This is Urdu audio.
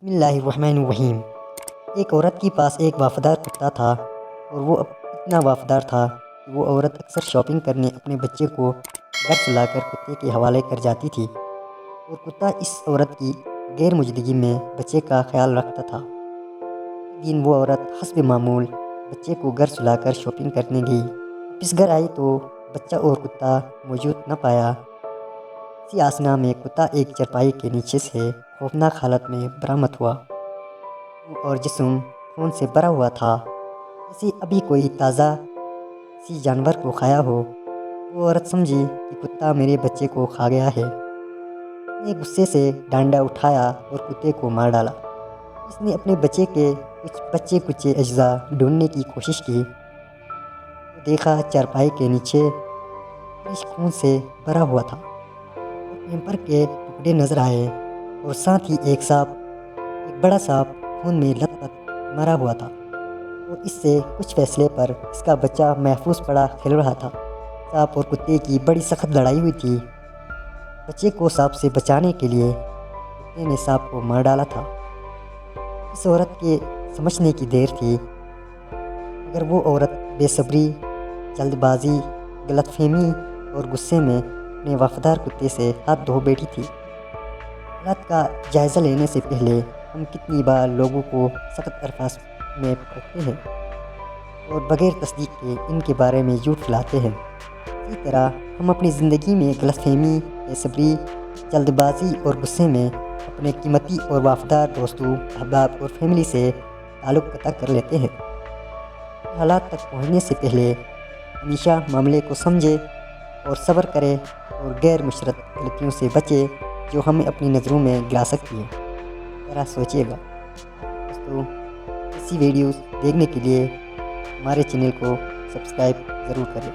بسم اللہ الرحمن الرحیم۔ ایک عورت کے پاس ایک وفادار کتا تھا اور وہ اتنا وفادار تھا کہ وہ عورت اکثر شاپنگ کرنے اپنے بچے کو گھر سلا کر کتے کے حوالے کر جاتی تھی اور کتا اس عورت کی غیر موجودگی میں بچے کا خیال رکھتا تھا۔ ایک دن وہ عورت حسب معمول بچے کو گھر سلا کر شاپنگ کرنے گئی۔ واپس گھر آئی تو بچہ اور کتا موجود نہ پایا۔ اسی اثنا میں کتا ایک چرپائی کے نیچے سے خوفناک حالت میں برآمد ہوا اور جسم خون سے بھرا ہوا تھا، جیسے ابھی کوئی تازہ کسی جانور کو کھایا ہو۔ وہ عورت سمجھی کہ کتا میرے بچے کو کھا گیا ہے۔ اس نے غصے سے ڈانڈا اٹھایا اور کتے کو مار ڈالا۔ اس نے اپنے بچے کے کچھ بچے کچے اجزاء ڈھونڈنے کی کوشش کی تو دیکھا چارپائی کے نیچے فریش خون سے بھرا ہوا تھا اور پیمپر کے ٹکڑے نظر آئے اور ساتھ ہی ایک بڑا سانپ خون میں لت پت مرا ہوا تھا اور اس سے کچھ فاصلے پر اس کا بچہ محفوظ پڑا کھیل رہا تھا۔ سانپ اور کتے کی بڑی سخت لڑائی ہوئی تھی۔ بچے کو سانپ سے بچانے کے لیے کتے نے سانپ کو مار ڈالا تھا۔ اس عورت کے سمجھنے کی دیر تھی، مگر وہ عورت بے صبری، جلد بازی، غلط فہمی اور غصے میں اپنے وفادار کتے سے ہاتھ دھو بیٹھی تھی۔ حالات کا جائزہ لینے سے پہلے ہم کتنی بار لوگوں کو سخت الفاظ میں پرکھتے ہیں اور بغیر تصدیق کے ان کے بارے میں جھوٹ پھیلاتے ہیں۔ اسی طرح ہم اپنی زندگی میں غلط فہمی، بے صبری، جلد بازی اور غصے میں اپنے قیمتی اور وفادار دوستوں، احباب اور فیملی سے تعلق قطع کر لیتے ہیں۔ حالات تک پہنچنے سے پہلے ہمیشہ معاملے کو سمجھے اور صبر کرے اور غیر مشرط غلطیوں سے بچے جو ہمیں اپنی نظروں میں گرا سکتی ہیں۔ ذرا سوچیے گا دوستوں، ایسی ویڈیوز دیکھنے کے لیے ہمارے چینل کو سبسکرائب ضرور کریں۔